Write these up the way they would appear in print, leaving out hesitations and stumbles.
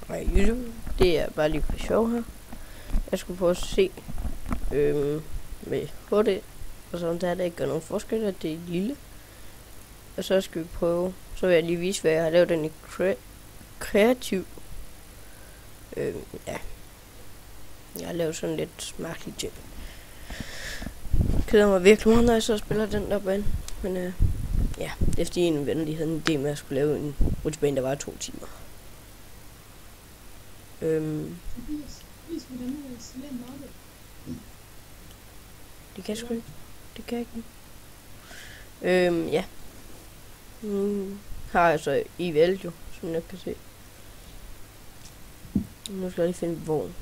Nej, YouTube, det er bare lige for sjov her. Jeg skulle prøve at se med HD, og sådan der ikke gør nogen forskel, at det er lille. Og så skal vi prøve, så vil jeg lige vise, hvad jeg har lavet den i kreativ. Ja. Jeg har lavet sådan lidt mærkelige ting. Keder mig virkelig meget, når jeg så spiller den der bane. Men ja, det er fordi en ven lige havde en idé med, at jeg skulle lave en rutsjebane, der var 2 timer. Det kan jeg sgu ikke. Det kan jeg ikke. Ja. Har jeg så IVL jo, som jeg kan se. Nu skal jeg lige finde en vogn.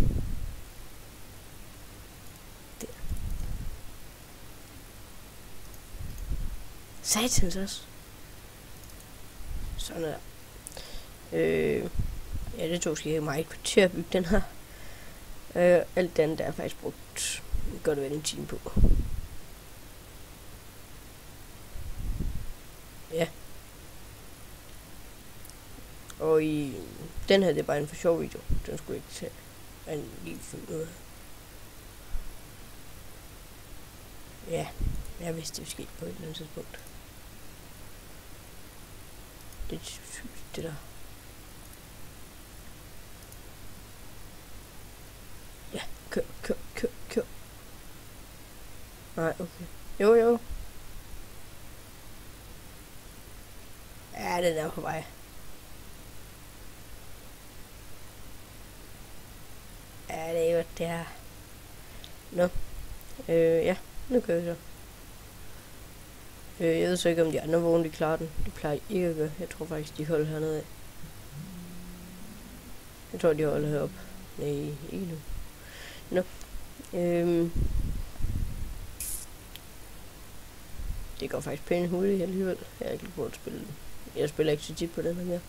Der. Satans også. Sådan der. Ja, det tog sgu meget til at bygge den her. Alt den der er faktisk brugt godt vel en time på. Ja. Og i den her, det er bare en for sjov video. Den skulle ikke tage en lige finde ud af. Ja, jeg vidste det ville ske på et eller andet tidspunkt. Det er sygt, det der. Ja, kør. Nej, okay. Jo. Ja, den er på vej. Ja, det er jo det her. Nå. Ja, nu kører vi så. Jeg ved så ikke, om de andre vogne, de klarer den. De plejer ikke at gøre. Jeg tror faktisk, de holder hernede af. Jeg tror, de holder heroppe. Nej, ikke nu. Nå. Det går faktisk pænt hurtigt alligevel. Jeg har ikke lige prøvet at spille den. Jeg spiller ikke så tit på den her mere.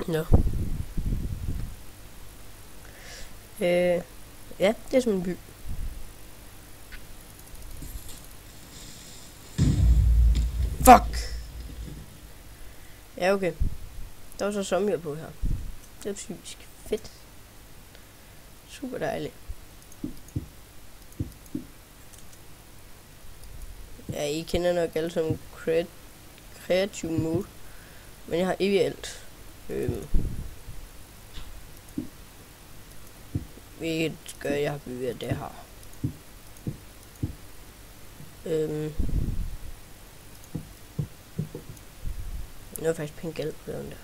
Nå. Ja, det er som en by. Fuck! Ja, okay. Der var så zombier på her. Det er psykisk fedt. Super dejligt. Ja, I kender nok alle som creative mode. Men jeg har evigt alt. Hvilket gør, jeg har bygget det her. Nu er faktisk penge galt på den der.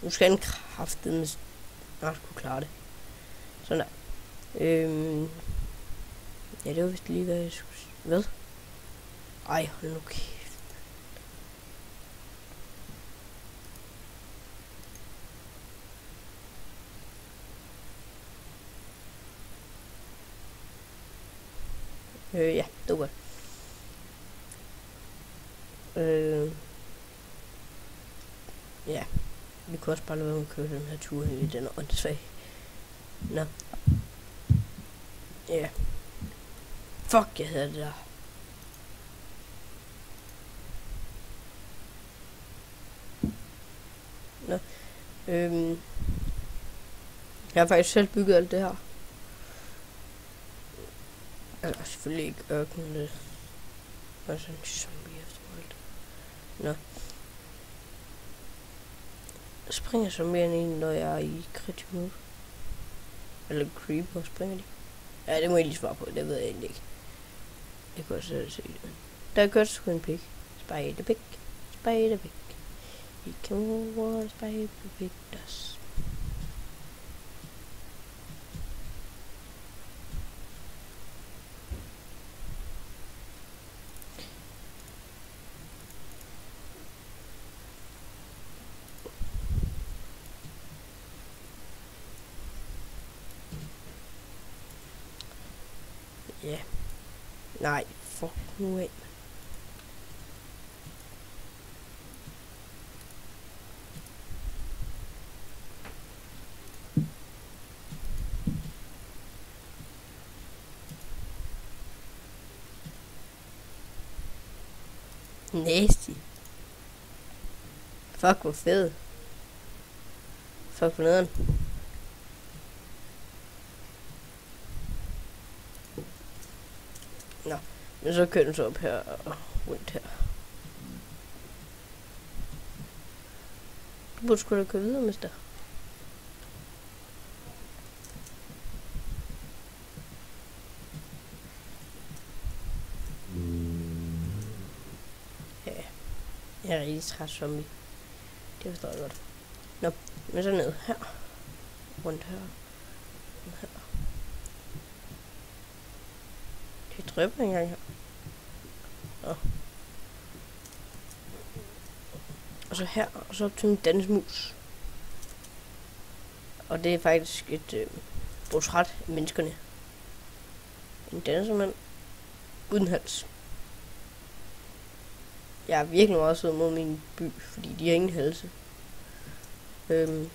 Nu skal den kraftedeme snart kunne klare det. Sådan der. Ja, det var vist lige, hvad jeg skulle sige. Hvad? Ej, hold nu kæft. Ja, det var godt. Ja, vi kunne også bare lade være med at køre den her tur i den åndssvag. Nå. Ja. Fuck, jeg havde det der. Nå. Jeg har faktisk selv bygget alt det her. Altså selvfølgelig ikke ørkenen lidt. Og sådan en zombie efter alt. Nå. Springer zombierne ind, når jeg er i kritisk mode? Eller creeper, springer de? Ja, det må I lige svare på, det ved jeg egentlig ikke. Jeg kunne også se det. Der er godt sgu en pig. Spider-pig. We can war spider-pig does. Ja. Nej, fuck nu af. Nasty. Fuck, hvor fed. Fuck, for nederen. Nå, men så kører den så op her og rundt her. Du burde sgu da køre videre, mister. Ja, jeg er rigtig træt zombie. Det forstår jeg godt. Nå, men så ned her. Rundt her. Her. Det drøber engang her. Nå. Og så her, og så til en dansmus. Og det er faktisk et portræt af menneskerne. En dansemand uden hals. Jeg er virkelig meget sød mod min by, fordi de har ingen halse. Okay,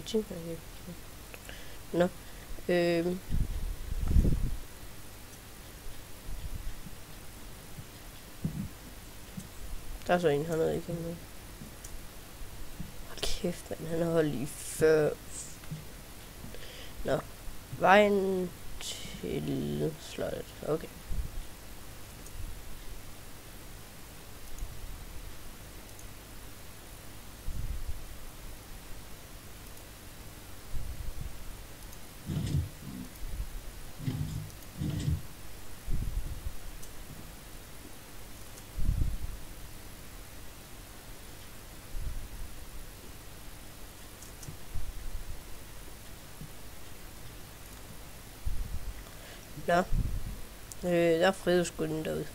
tænker jeg ikke. Nå. Der er så en hernede, ikke? Hold kæft, mand. Han har holdt lige før. Nå. Vejen til slottet. Okay. Nå. Der er fredskunden derude.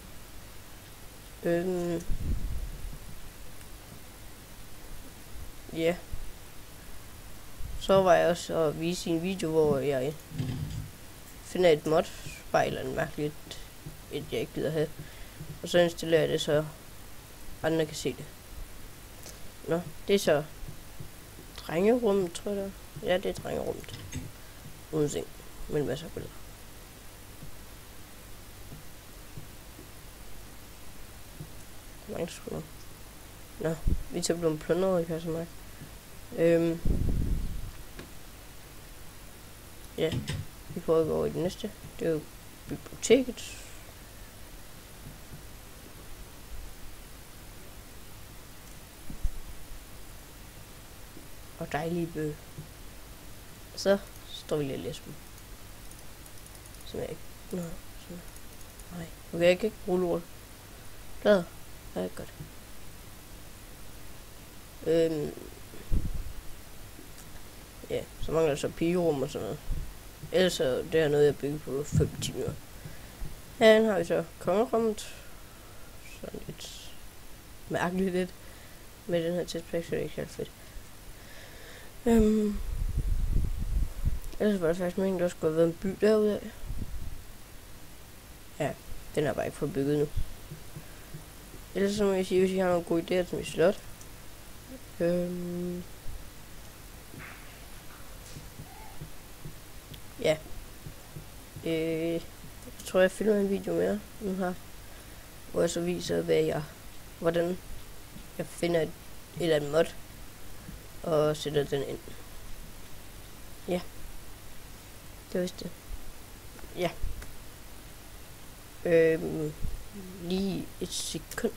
Ja. Så var jeg også at vise en video, hvor jeg finder et mod-spejl eller mærkeligt, et jeg ikke gider have. Og så installerer jeg det, så andre kan se det. Nå, det er så drengerummet, tror jeg. Ja, det er drengerummet. Uden seng, men masser af billeder. Mange skulder. Nå, vi tager blevet plundret, ikke så meget. Ja, vi prøver at gå over i det næste. Det er jo biblioteket. Og dejlige bøger. Så står vi lige og læser dem. Som jeg ikke... Nå, sådan. Nej, okay, jeg kan ikke bruge lort. Glad. Det er godt. Ja, så mangler der så pigerum og sådan noget. Ellers så det er noget, jeg bygger på 5 timer. Her har vi så kongerummet. Sådan lidt mærkeligt lidt. Med den her testpack, så det er ikke helt fedt. Ellers var det faktisk meningen, der skulle have været en by derude af. Ja, den er bare ikke fået bygget nu. Ellers så må jeg sige, hvis I har nogle gode idéer til mit slot. Ja. Jeg tror, jeg filmer en video mere nu her. Hvor jeg så viser, hvordan jeg finder et eller andet mod. Og sætter den ind. Ja. Det vidste det. Ja. Lige et sekund.